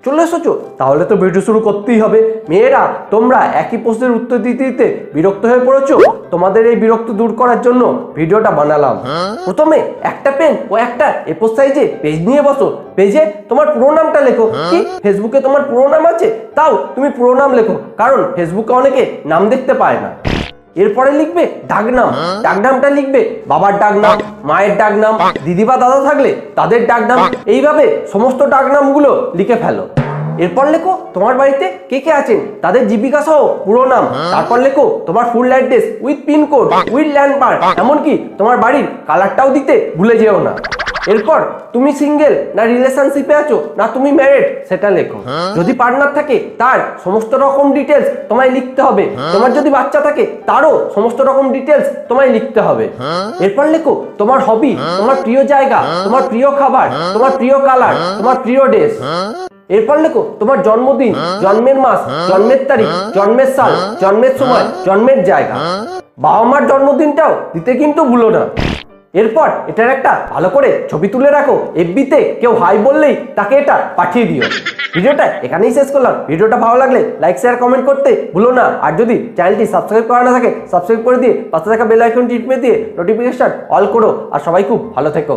চলে এসেছো, তাহলে তো ভিডিও শুরু করতেই হবে। মেয়েরা, তোমরা একই প্রশ্নের উত্তর দিতে দিতে বিরক্ত হয়ে পড়েছো। তোমাদের এই বিরক্ত দূর করার জন্য ভিডিওটা বানালাম। প্রথমে একটা পেন ও একটা এ4 সাইজে পেজ নিয়ে বসো। পেজে তোমার পুরো নামটা লেখো। কি, ফেসবুকে তোমার পুরো নাম আছে? তাও তুমি পুরো নাম লেখো, কারণ ফেসবুকে অনেকে নাম দেখতে পায় না। এরপরে লিখবে ডাকনাম। ডাকনামটা লিখবে বাবার ডাকনাম, মায়ের ডাকনাম, দিদি বা দাদা থাকলে তাদের ডাকনাম। এইভাবে সমস্ত ডাকনামগুলো লিখে ফেলো। এরপর লেখো তোমার বাড়িতে কে কে আছেন, তাদের জীবিকা সহ পুরো নাম। তারপর লেখো তোমার full address with pincode, with landmark, এমনকি তোমার বাড়ির কালারটাও দিতে ভুলে যেও না। এরপর তুমি সিঙ্গেল না রিলেশনশিপে আছো না তুমি ম্যারিড সেটা লেখো। যদি পার্টনার থাকে তার সমস্ত রকম ডিটেলস তোমায় লিখতে হবে। তোমার যদি বাচ্চা থাকে তারও সমস্ত রকম ডিটেলস তোমায় লিখতে হবে। এরপর লেখো তোমার হবি, তোমার প্রিয় জায়গা, তোমার প্রিয় খাবার, তোমার প্রিয় কালার, তোমার প্রিয় ড্রেস। এরপর লেখো তোমার জন্মদিন, জন্মের মাস, জন্মের তারিখ, জন্মের সাল, জন্মের সময়, জন্মের জায়গা। বাবা মার জন্মদিনটাও দিতে কিন্তু ভুলো না। এরপর এটার একটা ভালো করে ছবি তুলে রাখো। এফবিতে কেউ হাই বললেই তাকে এটা পাঠিয়ে দিও। ভিডিওটা এখানেই শেষ করলাম। ভিডিওটা ভালো লাগলে লাইক শেয়ার কমেন্ট করতে ভুলো না। আর যদি চ্যানেলটি সাবস্ক্রাইব করা না থাকে সাবস্ক্রাইব করে দিয়ে পাশে থাকা বেল আইকনটি টিপে দিয়ে নোটিফিকেশন অল করো। আর সবাই খুব ভালো থেকো।